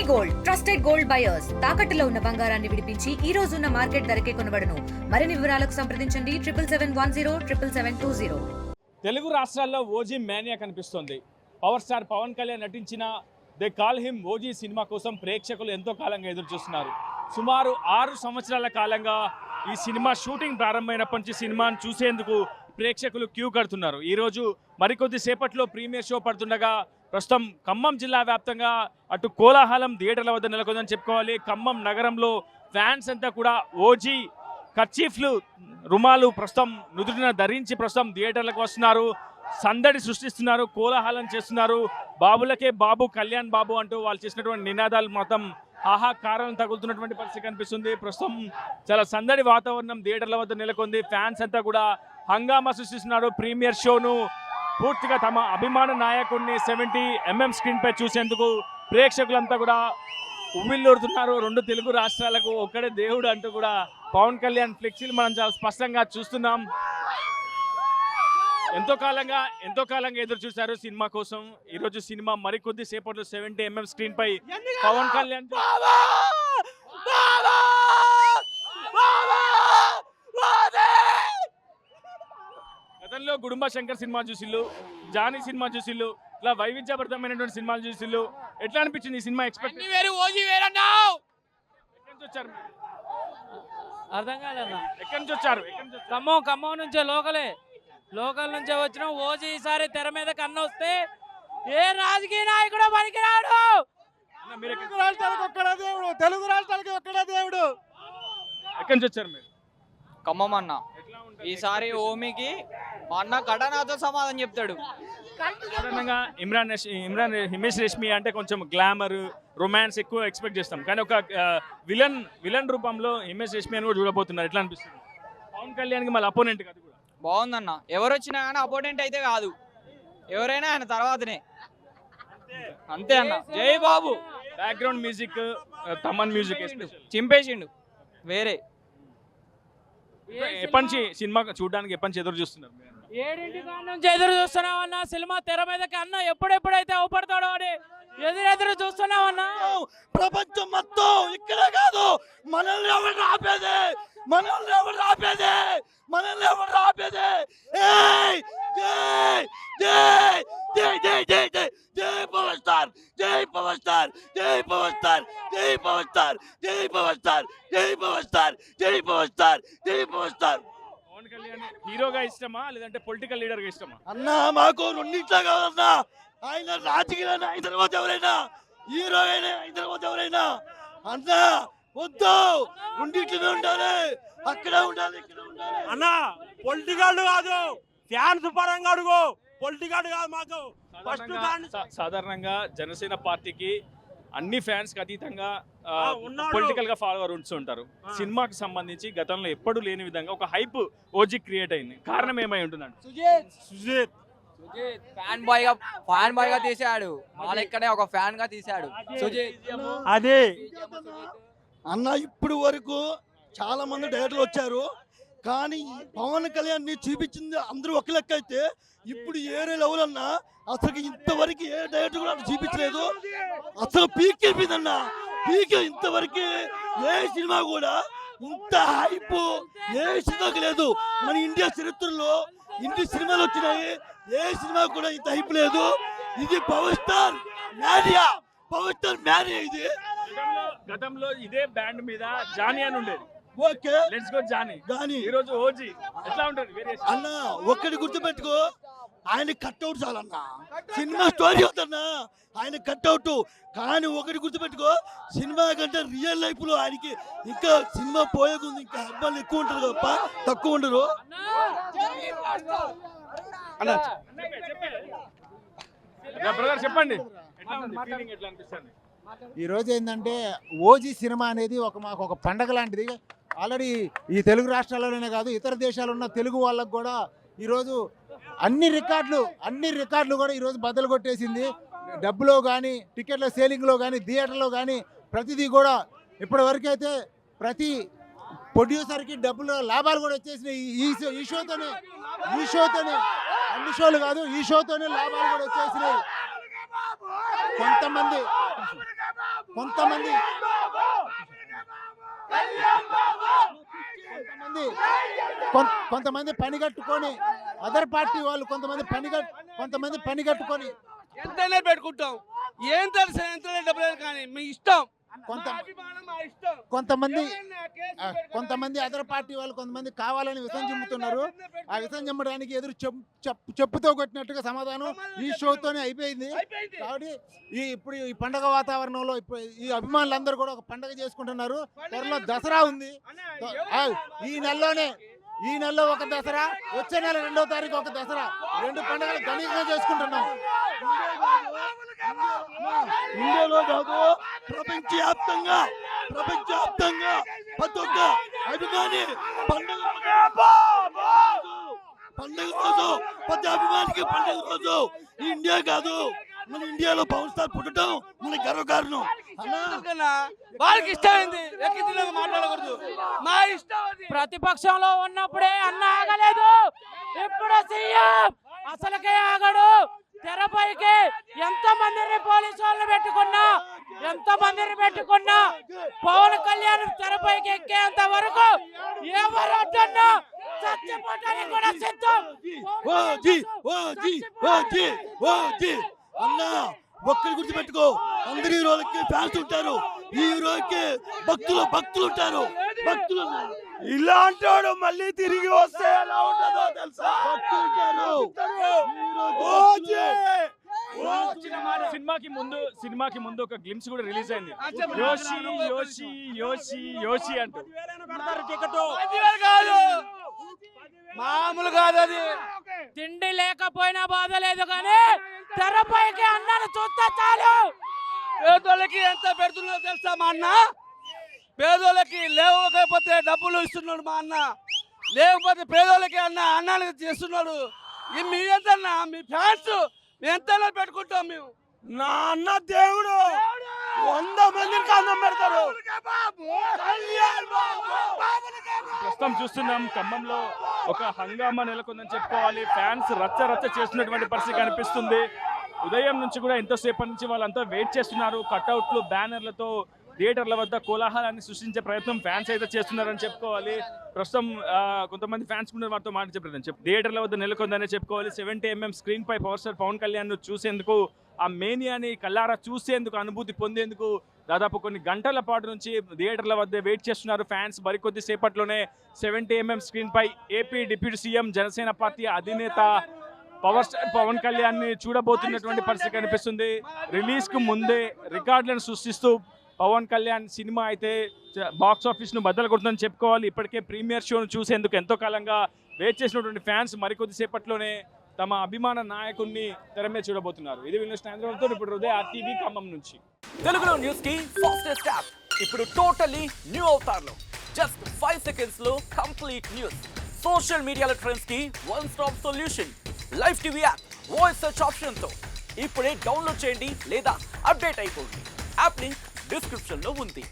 Gold trusted gold buyers తాకట్టులో ఉన్న బంగారాన్ని విడిపించి ఈ రోజు ఉన్న మార్కెట్ ధరకే కొనబడును. మరిన్ని వివరాలకు సంప్రదించండి 7771077720. తెలుగు రాష్ట్రాల్లో ఓజీ మేనియా కనిపిస్తోంది. పవర్ స్టార్ పవన్ కళ్యాణ్ నటించిన they call him OG cinema కోసం ప్రేక్షకులు ఎంతో కాలంగా ఎదురు చూస్తున్నారు. సుమారు 6 సంవత్సరాల కాలంగా ఈ సినిమా షూటింగ్ ప్రారంభమైనప్పటి నుంచి సినిమాను చూసేందుకు ప్రేక్షకులు క్యూ కడుతున్నారు. ఈరోజు మరికొద్ది సేపట్లో ప్రీమియర్ షో పడుతుండగా ప్రస్తుతం ఖమ్మం జిల్లా వ్యాప్తంగా అటు కోలాహలం థియేటర్ల వద్ద నెలకొందని చెప్పుకోవాలి. ఖమ్మం నగరంలో ఫ్యాన్స్ అంతా కూడా ఓజీ కర్చీఫ్లు రుమాలు ప్రస్తుతం నుదుటిన ధరించి ప్రస్తుతం థియేటర్లకు వస్తున్నారు. సందడి సృష్టిస్తున్నారు, కోలాహలం చేస్తున్నారు. బాబులకే బాబు కళ్యాణ్ బాబు అంటూ వాళ్ళు చేసినటువంటి నినాదాలు మొత్తం ఆహాకారం తగులుతున్నటువంటి పరిస్థితి కనిపిస్తుంది. ప్రస్తుతం చాలా సందడి వాతావరణం థియేటర్ల వద్ద నెలకొంది. ఫ్యాన్స్ అంతా కూడా హంగామా సృష్టిస్తున్నారు. ప్రీమియర్ షోను పూర్తిగా తమ అభిమాన నాయకుడిని 70mm స్క్రీన్ పై చూసేందుకు ప్రేక్షకులంతా కూడా ఉవ్విల్లూరుతున్నారు. 2 తెలుగు రాష్ట్రాలకు ఒక్కడే దేవుడు అంటూ కూడా పవన్ కళ్యాణ్ ఫ్లెక్సీలు మనం చాలా స్పష్టంగా చూస్తున్నాం. ఎంతో కాలంగా ఎదురు చూశారు సినిమా కోసం. ఈరోజు సినిమా మరికొద్ది సేపట్లో 70mm స్క్రీన్ పై పవన్ కళ్యాణ్ గతంలో గుడుంబ శంకర్ సినిమా చూసిల్లు, జానీ సినిమా చూసిల్లు, ఇలా వైవిధ్యభరితమైనటువంటి సినిమాలు చూసిల్లు. ఎట్లా అనిపించింది ఈ సినిమా? ఎక్స్పెక్ట్ అర్థం కాలేదా? ఎక్కడి నుంచి వచ్చారు? ఖమ్మం నుంచే లోకల్ నుంచే వచ్చినాం. ఓజీ ఈసారి తెర మీద కన్ను వస్తే ఏ రాజకీయ నాయకుడు పనికిరాడు. తెలుగు రాష్ట్రాలకు ఒక్కడే దేవుడు. ఎక్కడి నుంచి వచ్చారు మీరు? ఖమ్మం అన్న. ఈసారి ఓమికి మా అన్న కటనాతో సమాధానం చెప్తాడు. సాధారణంగా హిమేష్ రేష్మి అంటే కొంచెం గ్లామర్, రొమాన్స్ ఎక్కువ ఎక్స్పెక్ట్ చేస్తాం. కానీ ఒక విలన్ రూపంలో హిమేష్ రేష్మి అని కూడా చూడబోతున్నారు. ఎట్లా అనిపిస్తుంది? పవన్ కళ్యాణ్కి మళ్ళీ అపోనెంట్ కాదు కూడా. బాగుందన్న. ఎవరు వచ్చినా కానీ అపోనెంట్ అయితే కాదు, ఎవరైనా ఆయన తర్వాతనే. అంతే అన్న. జై బాబు. బ్యాక్గ్రౌండ్ మ్యూజిక్ తమన్ మ్యూజిక్ చింపేసిండు వేరే. ఎప్పటి నుంచి సినిమా చూడడానికి ఎదురు చూస్తున్నారు? 7 నుంచి ఎదురు చూస్తున్నామన్నా. సినిమా తెర మీదకి అన్న ఎప్పుడెప్పుడైతే అవపడతాడో అని ఎదురు చూస్తున్నామన్నా. ప్రపంచం మొత్తం ఇక్కడే కాదు, మనల్ని ఎవరు ఆపేది? జై పవర్ స్టార్. పవన్ కళ్యాణ్ హీరోగా ఇష్టమా లేదంటే పొలిటికల్ లీడర్ గా ఇష్టమా? అన్నా మాకు రెండింటిలో కాదన్నా. ఆయన రాజకీయాలు అయిన తర్వాత ఎవరైనా, హీరో అయిన తర్వాత ఎవరైనా అన్నా వద్దు, రెండింటిలో ఉండాలి. అక్కడ ఉండాలి, ఇక్కడ ఉండాలి. అన్నా పొలిటికల్ కాదు, ఫ్యాన్స్ పరంగా అడుగు. పొలిటికల్ కాదు మాకు. సాధారణంగా జనసేన పార్టీకి అన్ని ఫ్యాన్స్ కి అతీతంగా పొలిటికల్ గా ఫాలోవర్ ఉంటుంటారు. సినిమాకి సంబంధించి గతంలో ఎప్పుడు లేని విధంగా ఒక హైప్ ఓజీ క్రియేట్ అయింది. కారణం ఏమై ఉంటుందండి? సుజిత్ ఫ్యాన్ బాయ్ గా తీసాడు. వాళ్ళ ఇక్కడే ఒక ఫ్యాన్ గా తీసాడు సుజిత్. అదే అన్న ఇప్పుడు వరకు చాలా మంది డైరెక్టర్లు వచ్చారు, కానీ పవన్ కళ్యాణ్ ని చూపించింది అందరూ ఒక లెక్క అయితే, ఇప్పుడు ఏరే లెవెల్ అన్నా అసలు ఇంతవరకు ఏ డైరెక్టర్ కూడా చూపించలేదు. అసలు పీక్ అయిపోయిందన్న. పీక్ ఇంతవరకు ఏ సినిమా కూడా ఇంత హైప్ ఏ సినిమాకి లేదు. మన ఇండియా చరిత్రలో ఇన్ని సినిమాలు వచ్చినాయి, ఏ సినిమా కూడా ఇంత హైప్ లేదు. ఇది పవర్ స్టార్ మేనియా ఇది. గతంలో ఇదే బ్యాండ్ మీద జానీ అని ఉండేది. Okay, let's go Johnny. ఈ రోజు ఓజీ ఎట్లా ఉంటుంది వేరియేషన్? అన్న ఒక్కటి గుర్తుపెట్టుకో, ఆయన కట్అవుట్ చాలన్నా. సినిమా స్టోరీ అవుతన్నా ఆయన కట్అవుట్. కానీ ఒకటి గుర్తుపెట్టుకో, సినిమా కంటే రియల్ లైఫ్ లో ఆయనకి ఇంకా సినిమా పోయేకుంది, ఇంకా అబ్బాయిలు ఎక్కువ ఉంటారు తప్ప తక్కువ ఉండరు. చెప్పండి. ఈ రోజు ఏంటంటే ఓజీ సినిమా అనేది మాకు ఒక పండగ లాంటిది. ఆల్రెడీ ఈ తెలుగు రాష్ట్రాల్లోనే కాదు, ఇతర దేశాల్లో ఉన్న తెలుగు వాళ్ళకు కూడా ఈరోజు అన్ని రికార్డులు కూడా ఈరోజు బద్దలు కొట్టేసింది. డబ్బులో కానీ, టికెట్ల సేలింగ్లో కానీ, థియేటర్లో కానీ ప్రతిదీ కూడా ఇప్పటి వరకు అయితే ప్రతి ప్రొడ్యూసర్కి డబ్బులు లాభాలు కూడా వచ్చేసినాయి. ఈ షోతోనే అన్ని షోలు కాదు, ఈ షోతోనే లాభాలు కూడా వచ్చేసినాయి. కొంతమంది కొంతమంది కొంతమంది పనిగట్టుకొని అదర్ పార్టీ వాళ్ళు కొంతమంది పనిగట్టుకొని ఎంతనే పెట్టుకుంటాం, ఏం తెలుసు ఎంతనే డబ్బులు కానీ మీ ఇష్టం. కొంతమంది అదర్ పార్టీ వాళ్ళు కొంతమంది కావాలని విషం చెమ్ముతున్నారు. ఆ విషం చెమ్మడానికి ఎదురు చెప్పుతో కొట్టినట్టుగా సమాధానం ఈ షోతోనే అయిపోయింది. కాబట్టి ఇప్పుడు ఈ పండగ వాతావరణంలో ఈ అభిమానులందరూ కూడా ఒక పండగ చేసుకుంటున్నారు. త్వరలో దసరా ఉంది. ఈ నెలలో ఒక దసరా, వచ్చే నెల 2వ తారీఖు ఒక దసరా, 2 పండుగలు ఘనంగా చేసుకుంటున్నాం. ఇండియాలో కాదు, ప్రపంచవ్యాప్తంగా ప్రతి ఒక్క అభిమాని పండుగ రోజు, ప్రతి అభిమానికి పండుగ రోజు. ఇండియా కాదు, మన ఇండియాలో పవర్ స్టార్ పుట్టడం మన గర్వకారణం. వాళ్ళకి ఇష్టమైంది మాట్లాడకూడదు, మా ఇష్టం. ప్రతిపక్షంలో ఉన్నప్పుడే అన్న ఆగలేదు, ఇప్పుడు సీఎం అసలుకే ఆగడు. తెరపైకి ఎంత మందిని పోలీసు వాళ్ళని పెట్టుకున్నా పవన్ కళ్యాణ్ తెరపైకి ఎక్కేంత వరకు ఎవరు అడ్డన్నా చచ్చిపోవడానికి కూడా సిద్ధం. అన్నా ఒక్కరి గురించి పెట్టుకో, అందరి హీరోలకి ఫ్యాన్స్ ఉంటారు, ఈ హీరోకి భక్తులు ఉంటారు. భక్తులు ఇలాంటి వాడు మళ్ళీ తిరిగి వస్తే ఎలా ఉంటుందో తెలుసా? సినిమాకి ముందు ఒక గ్లిమ్స్ కూడా రిలీజ్ అయింది. యోషి యోషి యోషి యోషి అంటూ మామూలు కాదు అది. తిండి లేకపోయినా బాధ లేదు కానీ తెరపైకి అన్నను చూస్తే చాలు. పేదోళ్ళకి ఎంత పెడుతున్నారో తెలుసా మా అన్న? పేదోళ్ళకి లేవకపోతే డబ్బులు ఇస్తున్నాడు మా అన్న, లేకపోతే పేదోళ్ళకి అన్నానికి చేస్తున్నాడు. మీ ఎంతన్నా మీ ఫ్యాన్స్ ఎంతైనా పెట్టుకుంటాం మేము. నా అన్న దేవుడు 100 మందికి అన్నం పెడతారు. ప్రస్తుతం చూస్తున్నాం ఖమ్మంలో ఒక హంగామా నెలకొందని చెప్పుకోవాలి. ఫ్యాన్స్ రచ్చ చేస్తున్నటువంటి పరిస్థితి కనిపిస్తుంది. ఉదయం నుంచి కూడా ఎంతోసేపటి నుంచి వాళ్ళంతా వెయిట్ చేస్తున్నారు. కట్అవుట్లు, బ్యానర్లతో థియేటర్ల వద్ద కోలాహలాన్ని సృష్టించే ప్రయత్నం ఫ్యాన్స్ అయితే చేస్తున్నారని చెప్పుకోవాలి. ప్రస్తుతం కొంతమంది ఫ్యాన్స్ కూడా వారితో మాట్లాడే థియేటర్ల వద్ద నెలకొందనే చెప్పుకోవాలి. 70mm స్క్రీన్ పై పవర్ స్టార్ పవన్ కళ్యాణ్ చూసేందుకు, ఆ మేనియాని కళ్ళారా చూసేందుకు, అనుభూతి పొందేందుకు దాదాపు కొన్ని గంటల పాటు నుంచి థియేటర్ల వద్ద వెయిట్ చేస్తున్నారు ఫ్యాన్స్. మరికొద్ది సేపట్లోనే 70mm స్క్రీన్ పై AP deputy CM Janasena party అధినేత పవర్ స్టార్ పవన్ కళ్యాణ్ ని చూడబోతున్నటువంటి పరిస్థితి కనిపిస్తుంది. రిలీజ్ కు ముందే రికార్డులను సృష్టిస్తూ పవన్ కళ్యాణ్ సినిమా అయితే బాక్స్ ఆఫీస్ ను బద్దలు కొడుతుందని చెప్పుకోవాలి. ఇప్పటికే ప్రీమియర్ షోను చూసేందుకు ఎంతో కాలంగా వెయిట్ చేసినటువంటి ఫ్యాన్స్ మరికొద్ది సేపట్లోనే తమ అభిమాన నాయకుడిని తెర మీద చూడబోతున్నారు. ఇది హైదరాబాద్తో ఇప్పుడు హృదయ RTV ఖమ్మం నుంచి. తెలుగులో న్యూస్ కి ఫాస్టెస్ట్ యాప్ ఇప్పుడు టోటలీ న్యూ అవతార్లో. జస్ట్ 5 సెకండ్స్ లో కంప్లీట్ న్యూస్, సోషల్ మీడియాలో ట్రెండ్స్ కి one stop solution, live TV app, voice search option తో ఇప్పుడే డౌన్లోడ్ చేయండి లేదా అప్డేట్ అయిపోండి. యాప్ లింక్ డిస్క్రిప్షన్ లో ఉంది.